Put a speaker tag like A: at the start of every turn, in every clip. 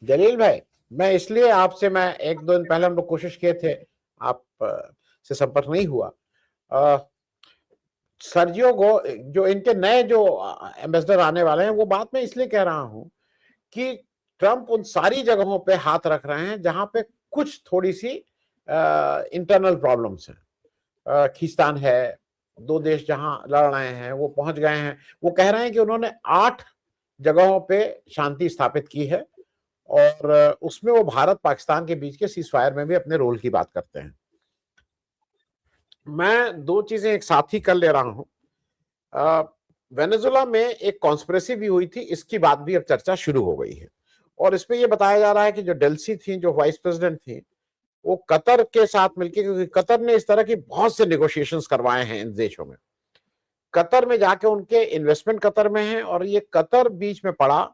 A: जलील भाई, मैं एक दो दिन पहले हम लोग कोशिश किए थे, आप से संपर्क नहीं हुआ। सर्जियो गो जो इनके नए जो एम्बेसडर आने वाले हैं, वो बात मैं इसलिए कह रहा हूं कि ट्रंप उन सारी जगहों पे हाथ रख रहे हैं जहां पे कुछ थोड़ी सी इंटरनल प्रॉब्लम्स हैं। खींचतान है, दो देश जहां लड़ रहे हैं वो पहुंच गए हैं। वो कह रहे हैं कि उन्होंने 8 जगहों पे शांति स्थापित की है, और उसमें वो भारत पाकिस्तान के बीच के सीजफायर में भी अपने रोल की बात करते हैं। मैं दो चीजें एक साथ ही कर ले रहा हूं। वेनेजुला में एक कॉन्स्पिरेसी भी हुई थी, इसकी बात भी अब चर्चा शुरू हो गई है, और इसमें यह बताया जा रहा है कि जो डेल्सी थी, जो वाइस प्रेसिडेंट थी, वो कतर के साथ मिलकर, क्योंकि कतर ने इस तरह की बहुत से नेगोशिएशंस करवाए हैं इन देशों में, कतर में जाके उनके इन्वेस्टमेंट कतर में है और ये कतर बीच में पड़ा,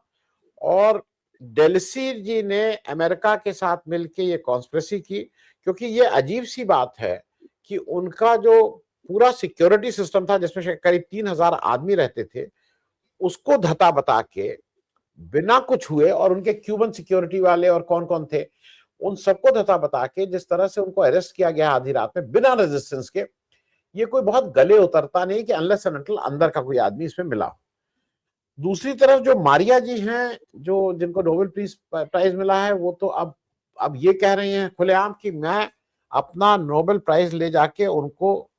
A: और डेल्सी जी ने अमेरिका के साथ मिलकर ये कॉन्स्पिरेसी की। क्योंकि ये अजीब सी बात है कि उनका जो पूरा सिक्योरिटी सिस्टम था, जिसमें करीब 3,000 आदमी रहते थे, उसको धता बता के बिना कुछ हुए, और उनके क्यूबन सिक्योरिटी वाले और कौन कौन थे उन सबको धता बता के जिस तरह से उनको अरेस्ट किया गया आधी रात में बिना रेजिस्टेंस के, ये कोई बहुत गले उतरता नहीं कि अनलेस एंड अनटिल अंदर का कोई आदमी इसमें मिला। दूसरी तरफ जो मारिया जी हैं, जो जिनको नोबेल पीस प्राइज मिला है, वो तो अब ये कह रही हैं खुलेआम कि मैं अपना नोबेल प्राइज ले जाके उनको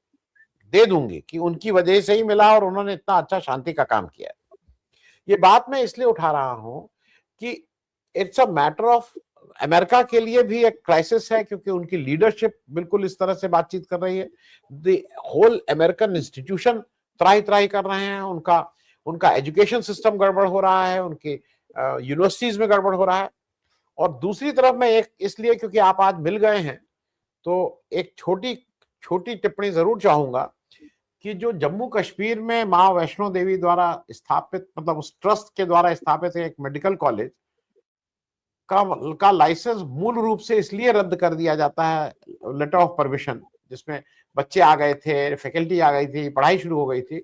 A: दे दूंगी, कि उनकी वजह से ही मिला और उन्होंने इतना अच्छा शांति का काम किया है। ये बात मैं इसलिए उठा रहा हूं कि it's a matter of, America के लिए भी एक क्राइसिस है, क्योंकि उनकी लीडरशिप बिल्कुल इस तरह से बातचीत कर रही है। द होल अमेरिकन इंस्टीट्यूशन त्राही त्राही कर रहे हैं, उनका उनका एजुकेशन सिस्टम गड़बड़ हो रहा है, उनकी यूनिवर्सिटीज में गड़बड़ हो रहा है। और दूसरी तरफ मैं एक इसलिए क्योंकि आप आज मिल गए हैं, तो एक छोटी छोटी टिप्पणी जरूर चाहूंगा कि जो जम्मू कश्मीर में मां वैष्णो देवी द्वारा स्थापित, मतलब उस ट्रस्ट के द्वारा स्थापित एक मेडिकल कॉलेज का लाइसेंस मूल रूप से इसलिए रद्द कर दिया जाता है, लेटर ऑफ परमिशन, जिसमें बच्चे आ गए थे, फैकल्टी आ गई थी, पढ़ाई शुरू हो गई थी,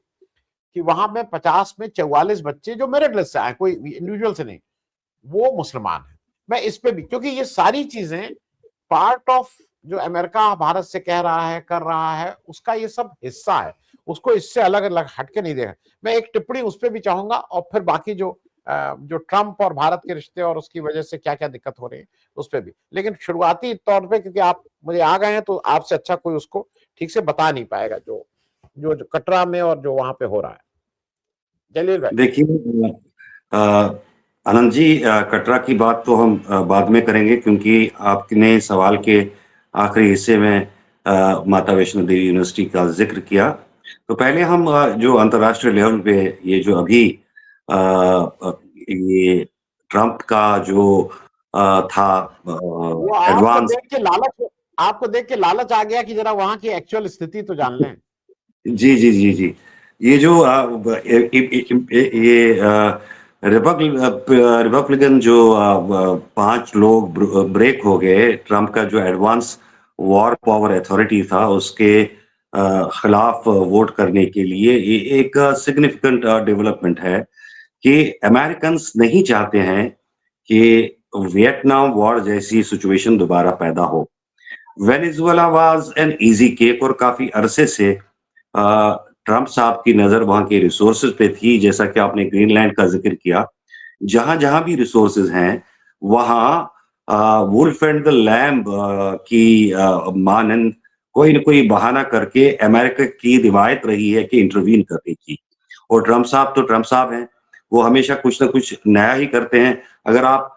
A: कि वहां में 50 में 44 बच्चे जो मेरिट लिस्ट से आए, कोई इंडिविजुअल से नहीं, वो मुसलमान है। मैं इस पे भी, क्योंकि ये सारी चीजें पार्ट ऑफ जो अमेरिका भारत से कह रहा है, कर रहा है, उसका ये सब हिस्सा है, उसको इससे अलग अलग हटके नहीं देखा। मैं एक टिप्पणी उस पर भी चाहूंगा, और फिर बाकी जो ट्रंप और भारत के रिश्ते और उसकी वजह से क्या क्या दिक्कत हो रही है उस पर भी। लेकिन शुरुआती तौर पे, क्योंकि आप मुझे आ गए हैं, तो आपसे अच्छा कोई उसको ठीक से बता नहीं पाएगा जो जो कटरा में और जो वहां पे हो रहा है। जलील भाई।
B: देखिए आनंद जी, कटरा की बात तो हम बाद में करेंगे, क्योंकि आपने सवाल के आखिरी हिस्से में माता वैष्णो देवी यूनिवर्सिटी का जिक्र किया। तो पहले हम जो अंतर्राष्ट्रीय लेवल पे ये जो अभी ये ट्रंप का जो था
A: वो
B: एडवांस।
A: आपको देख के लालच आ गया कि जरा वहां की एक्चुअल स्थिति तो जान लें।
B: जी जी जी जी, ये जो ये रिपब्लिकन जो 5 लोग ब्रेक हो गए, ट्रंप का जो एडवांस वॉर पावर अथॉरिटी था उसके खिलाफ वोट करने के लिए, ये एक सिग्निफिकेंट डेवलपमेंट है कि अमेरिकन नहीं चाहते हैं कि वियतनाम वॉर जैसी सिचुएशन दोबारा पैदा हो। Venezuela was an easy cake, और काफी अरसे से ट्रंप साहब की नजर वहां के रिसोर्सेज पे थी, जैसा कि आपने ग्रीनलैंड का जिक्र किया। जहां जहां भी रिसोर्सेज हैं वहां वुल्फ एंड द लैम्ब की मानंद कोई न कोई बहाना करके अमेरिका की रिवायत रही है कि इंटरवीन करने की। और ट्रंप साहब तो ट्रंप साहब हैं, वो हमेशा कुछ ना कुछ नया ही करते हैं। अगर आप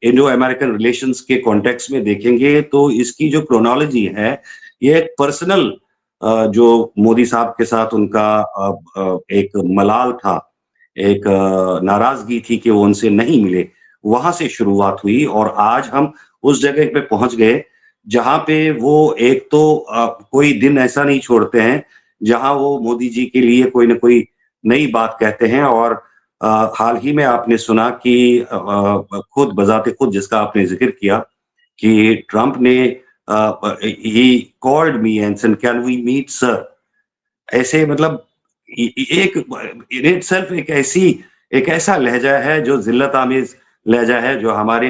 B: इंडो अमेरिकन रिलेशंस के कॉन्टेक्स्ट में देखेंगे तो इसकी जो क्रोनोलॉजी है, ये एक पर्सनल जो मोदी साहब के साथ उनका एक मलाल था, एक नाराजगी थी कि वो उनसे नहीं मिले, वहां से शुरुआत हुई। और आज हम उस जगह पे पहुंच गए जहां पे वो एक तो कोई दिन ऐसा नहीं छोड़ते हैं जहां वो मोदी जी के लिए कोई ना कोई नई बात कहते हैं। और हाल ही में आपने सुना कि खुद बजाते खुद, जिसका आपने जिक्र किया, कि ट्रंप ने he called me and said can we meet sir, ऐसे मतलब एक इन इटसेल्फ एक ऐसा लहजा है जो जिल्लत आमेज लहजा है जो हमारे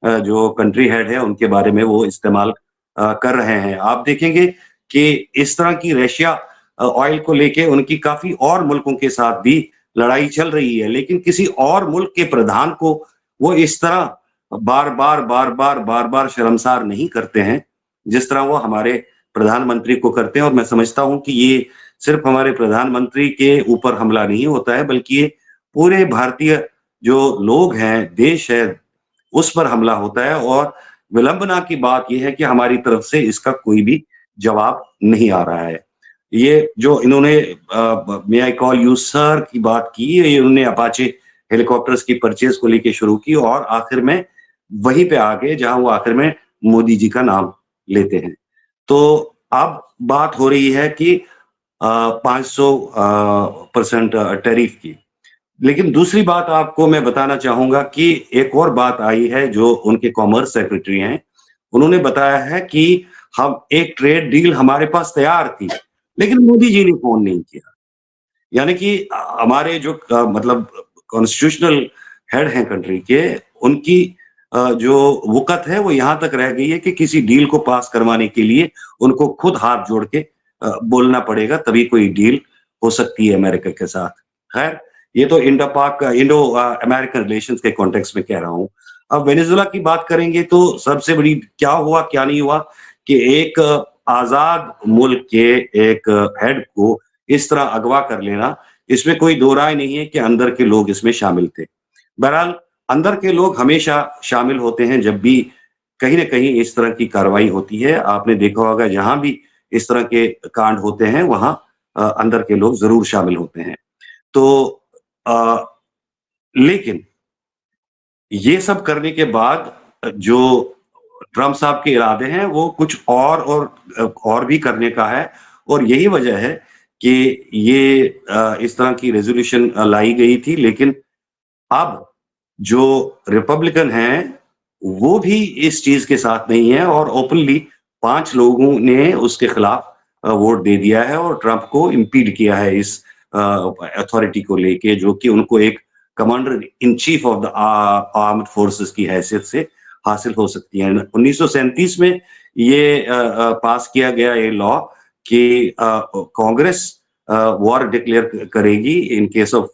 B: जो कंट्री हेड है उनके बारे में वो इस्तेमाल कर रहे हैं। आप देखेंगे कि इस तरह की रशिया ऑयल को लेके उनकी काफ़ी और मुल्कों के साथ भी लड़ाई चल रही है, लेकिन किसी और मुल्क के प्रधान को वो इस तरह बार-बार, बार-बार, बार-बार शर्मसार नहीं करते हैं, जिस तरह वो हमारे प्रधानमंत्री को करते हैं और मैं समझता हूँ कि ये सिर्फ़ हमारे प्रधानमंत्री के ऊपर हमला नहीं होता है, बल्कि ये पूरे भारतीय जो लोग हैं, देश है, उस पर हमला होता है और विडंबना की बात ये है कि हमारी तरफ से इसका कोई भी जवाब नहीं आ रहा है। ये जो इन्होंने मे आई कॉल यू सर की बात की, ये उन्होंने अपाचे हेलीकॉप्टर्स की परचेज़ को लेके शुरू की और आखिर में वहीं पे आ गए जहाँ वो आखिर में मोदी जी का नाम लेते हैं। तो अब बात हो रही है कि 500 परसेंट टैरिफ की। लेकिन दूसरी बात आपको मैं बताना चाहूँगा कि एक और बात आई है जो उनके कॉमर्स सेक्रेटरी हैं, उन्होंने बताया है कि हम एक ट्रेड डील हमारे पास तैयार थी, लेकिन मोदी जी ने फ़ोन नहीं किया। यानी कि हमारे जो मतलब कॉन्स्टिट्यूशनल हेड हैं कंट्री के, उनकी जो वुकत है वो यहाँ तक रह गई है कि किसी डील को पास करवाने के लिए उनको खुद हाथ जोड़ के बोलना पड़ेगा तभी कोई डील हो सकती है अमेरिका के साथ। खैर, ये तो इंडो अमेरिकन रिलेशंस के कॉन्टेक्स्ट में कह रहा हूँ। अब वेनेजुएला की बात करेंगे तो सबसे बड़ी क्या हुआ, क्या नहीं हुआ कि एक आज़ाद मुल्क के एक हेड को इस तरह अगवा कर लेना, इसमें कोई दो राय नहीं है कि अंदर के लोग इसमें शामिल थे। बहरहाल अंदर के लोग हमेशा शामिल होते हैं जब भी कहीं न कहीं इस तरह की कार्रवाई होती है। आपने देखा होगा जहाँ भी इस तरह के कांड होते हैं वहाँ अंदर के लोग ज़रूर शामिल होते हैं। तो अ, लेकिन ये सब करने के बाद जो ट्रम्प साहब के इरादे हैं वो कुछ और भी करने का है और यही वजह है कि ये इस तरह की रेज़ोल्यूशन लाई गई थी लेकिन अब जो रिपब्लिकन हैं, वो भी इस चीज़ के साथ नहीं है और ओपनली 5 लोगों ने उसके खिलाफ वोट दे दिया है और ट्रम्प को इम्पीड किया है इस अथॉरिटी को लेके जो कि उनको एक commander in chief of the armed forces की हैसियत से हासिल हो सकती है। 1937 में ये पास किया गया ये लॉ कि कांग्रेस war declare करेगी in case of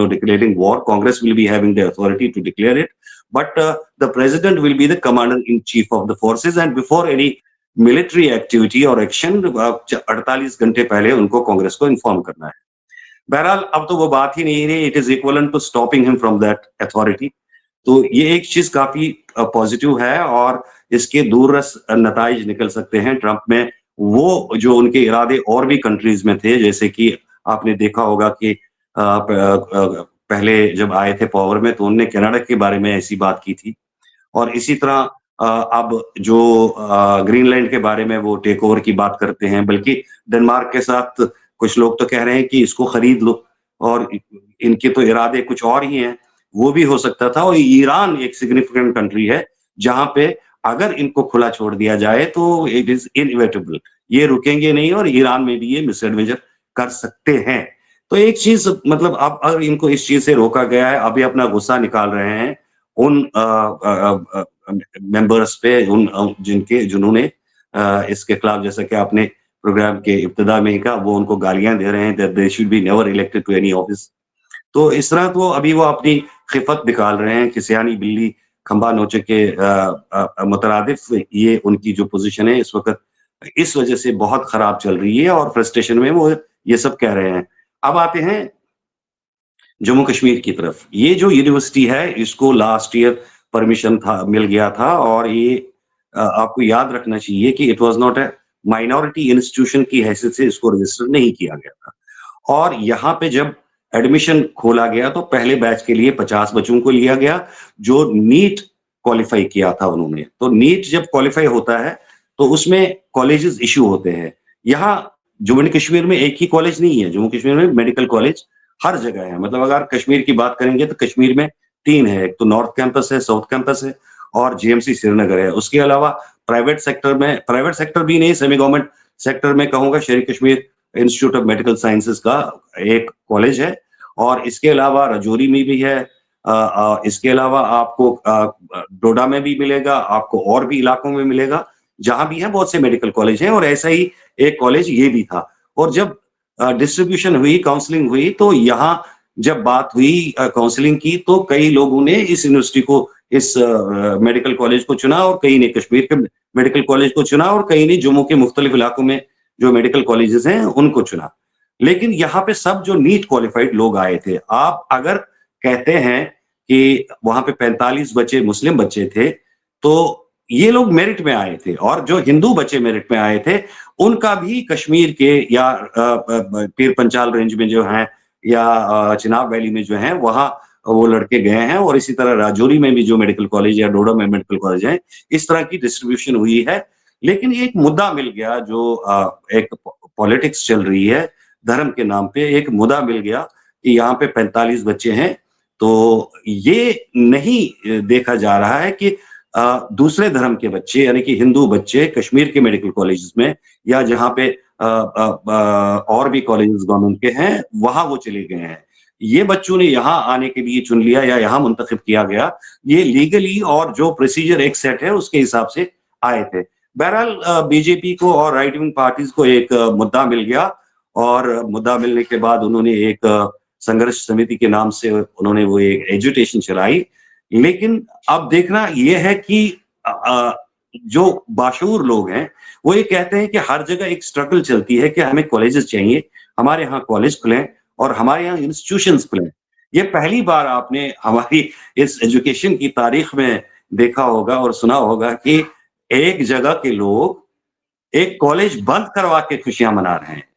B: declaring war. Congress will be having the authority to declare it, but the president will be the commander in chief of the forces and before any military activity or action 48 घंटे पहले उनको कांग्रेस को inform करना है। बहरहाल अब तो वो बात ही नहीं रही, it is equivalent to stopping him from that authority. तो ये एक चीज काफी पॉजिटिव है और इसके दूररस नताइज निकल सकते हैं ट्रंप में। वो जो उनके इरादे और भी कंट्रीज में थे, जैसे कि आपने देखा होगा कि पहले जब आए थे पावर में तो उन्होंने कनाडा के बारे में ऐसी बात की थी और इसी तरह अब जो ग्रीनलैंड के बारे में वो टेक ओवर की बात करते हैं, बल्कि डेनमार्क के साथ कुछ लोग तो कह रहे हैं कि इसको खरीद लो और इनके तो इरादे कुछ और ही हैं, वो भी हो सकता था। और ईरान एक सिग्निफिकेंट कंट्री है, जहाँ पे अगर इनको खुला छोड़ दिया जाए तो इट इज़ इनएविटेबल, ये रुकेंगे नहीं और ईरान में भी ये मिसएडवेंचर कर सकते हैं। तो एक चीज़ मतलब अब अगर इनको इस चीज़ से रोका गया है, अभी अपना गुस्सा निकाल रहे हैं उन मेंबर्स पे जिन्होंने इसके खिलाफ, जैसा कि आपने प्रोग्राम के इब्तिदा में ही कहा, वो उनको गालियां दे रहे हैं that they should be never elected to any office. तो इस तरह तो अभी वो अपनी खिफत निकाल रहे हैं कि सियानी बिल्ली खंबा नोचे के मुतरादिफ ये उनकी जो पोजीशन है इस वक्त इस वजह से बहुत खराब चल रही है और फ्रस्ट्रेशन में वो ये सब कह रहे हैं। अब आते हैं जम्मू कश्मीर की तरफ। ये जो यूनिवर्सिटी है इसको लास्ट ईयर परमिशन था मिल गया था और ये आपको याद रखना चाहिए कि it was not a minority institution की हैसियत से इसको रजिस्टर नहीं किया गया था। और यहाँ पे जब एडमिशन खोला गया तो पहले बैच के लिए 50 बच्चों को लिया गया जो नीट क्वालिफाई किया था उन्होंने। तो नीट जब क्वालिफाई होता है तो उसमें कॉलेजेस इश्यू होते हैं। यहाँ जम्मू कश्मीर में एक ही कॉलेज नहीं है, जम्मू कश्मीर में मेडिकल कॉलेज हर जगह है। मतलब अगर कश्मीर की बात करेंगे तो कश्मीर में 3 है, एक तो नॉर्थ कैंपस है, साउथ कैंपस है और जीएमसी श्रीनगर है। उसके अलावा प्राइवेट सेक्टर भी नहीं, सेमी गवर्नमेंट सेक्टर में कहूँगा शेर Kashmir institute of medical sciences का एक कॉलेज है और इसके अलावा राजौरी में भी है, इसके अलावा आपको डोडा में भी मिलेगा, आपको और भी इलाकों में मिलेगा, जहाँ भी है बहुत से मेडिकल कॉलेज हैं और ऐसा ही एक कॉलेज ये भी था। और जब डिस्ट्रीब्यूशन हुई, काउंसलिंग हुई, तो यहाँ जब बात हुई काउंसलिंग की, तो कई लोगों ने इस यूनिवर्सिटी को, इस मेडिकल कॉलेज को चुना और कई ने कश्मीर के मेडिकल कॉलेज को चुना और कई ने जम्मू के मुख्तलिफ इलाकों में जो मेडिकल कॉलेजेस हैं उनको चुना। लेकिन यहाँ पे सब जो नीट क्वालिफाइड लोग आए थे, आप अगर कहते हैं कि वहां पे 45 बच्चे मुस्लिम बच्चे थे, तो ये लोग मेरिट में आए थे और जो हिंदू बच्चे मेरिट में आए थे, उनका भी कश्मीर के या पीर पंचाल रेंज में जो है या चिनाब वैली में जो है वहां वो लड़के गए हैं और इसी तरह राजौरी में भी जो मेडिकल कॉलेज या डोडा में मेडिकल कॉलेज है, इस तरह की डिस्ट्रीब्यूशन हुई है। लेकिन एक मुद्दा मिल गया जो एक पॉलिटिक्स चल रही है धर्म के नाम पे, एक मुद्दा मिल गया कि यहाँ पे 45 बच्चे हैं, तो ये नहीं देखा जा रहा है कि दूसरे धर्म के बच्चे यानी कि हिंदू बच्चे कश्मीर के मेडिकल कॉलेजेस में या जहाँ पे और भी कॉलेजेस गवर्नमेंट के हैं वहां वो चले गए हैं। ये बच्चों ने यहाँ आने के लिए चुन लिया या यहाँ मुंतखब किया गया, ये लीगली और जो प्रोसीजर एक सेट है उसके हिसाब से आए थे। बहरहाल बीजेपी को और राइट विंग पार्टीज को एक मुद्दा मिल गया और मुद्दा मिलने के बाद उन्होंने एक संघर्ष समिति के नाम से उन्होंने वो एक एजुटेशन चलाई। लेकिन अब देखना ये है कि जो बाशूर लोग हैं वो ये कहते हैं कि हर जगह एक स्ट्रगल चलती है कि हमें कॉलेजेस चाहिए, हमारे यहाँ कॉलेज खुले और हमारे यहाँ इंस्टीट्यूशंस खुले। ये पहली बार आपने हमारी इस एजुकेशन की तारीख में देखा होगा और सुना होगा कि एक जगह के लोग एक कॉलेज बंद करवा के खुशियां मना रहे हैं।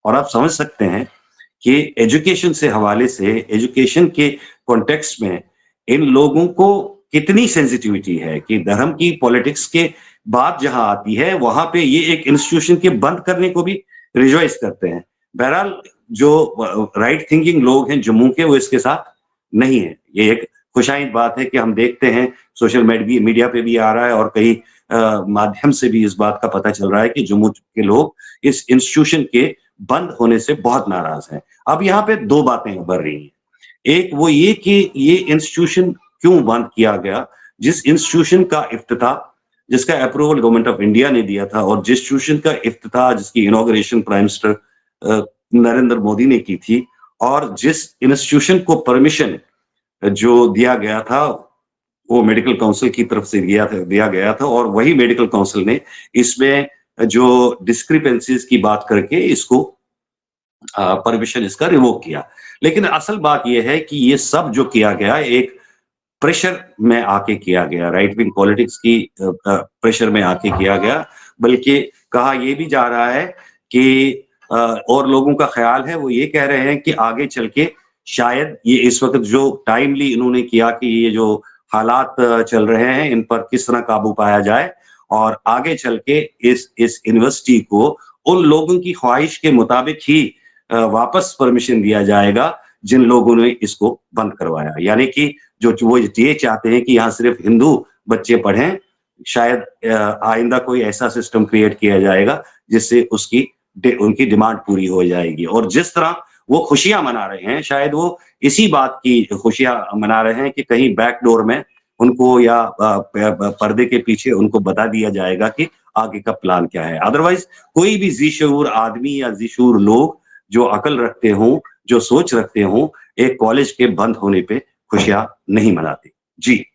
B: और आप समझ सकते हैं कि एजुकेशन से हवाले से, एजुकेशन के कॉन्टेक्स्ट में इन लोगों को कितनी सेंसिटिविटी है कि धर्म की पॉलिटिक्स के बात जहां आती है वहां पे ये एक इंस्टीट्यूशन के बंद करने को भी रिजॉइस करते हैं। बहरहाल जो राइट थिंकिंग लोग हैं जम्मू के, वो इसके साथ नहीं है। ये एक खुशाइंद बात है कि हम देखते हैं सोशल मीडिया पे भी आ रहा है और कई माध्यम से भी इस बात का पता चल रहा है कि जम्मू के लोग इस इंस्टीट्यूशन के बंद होने से बहुत नाराज हैं। अब यहाँ पे दो बातें उभर रही हैं। एक वो ये कि ये इंस्टीट्यूशन क्यों बंद किया गया, जिस इंस्टीट्यूशन का इफ्तिताह, जिसका अप्रूवल गवर्नमेंट ऑफ इंडिया ने दिया था और जिस इंस्टीट्यूशन का इफ्तिताह, जिसकी inauguration prime minister Narendra Modi ने की थी और जिस इंस्टीट्यूशन को परमिशन जो दिया गया था वो मेडिकल काउंसिल की तरफ से दिया गया था और वही मेडिकल काउंसिल ने इसमें जो डिस्क्रिपेंसीज की बात करके इसको परमिशन इसका रिवोक किया। लेकिन असल बात यह है कि ये सब जो किया गया एक प्रेशर में आके किया गया, राइट विंग पॉलिटिक्स की प्रेशर में आके किया गया। बल्कि कहा यह भी जा रहा है कि और लोगों का ख्याल है, वो ये कह रहे हैं कि आगे चल के शायद ये इस वक्त जो टाइमली इन्होंने किया कि ये जो हालात चल रहे हैं इन पर किस तरह काबू पाया जाए और आगे चल के इस यूनिवर्सिटी को उन लोगों की ख्वाहिश के मुताबिक ही वापस परमिशन दिया जाएगा जिन लोगों ने इसको बंद करवाया। यानी कि जो वो ये चाहते हैं कि यहाँ सिर्फ हिंदू बच्चे पढ़ें, शायद आइंदा कोई ऐसा सिस्टम क्रिएट किया जाएगा जिससे उनकी डिमांड पूरी हो जाएगी। और जिस तरह वो खुशियां मना रहे हैं, शायद वो इसी बात की खुशियां मना रहे हैं कि कहीं बैकडोर में उनको या पर्दे के पीछे उनको बता दिया जाएगा कि आगे का प्लान क्या है। अदरवाइज कोई भी ज़ी-शऊर आदमी या ज़ी-शऊर लोग जो अकल रखते हों, जो सोच रखते हों, एक कॉलेज के बंद होने पे खुशियां नहीं मनाते। जी।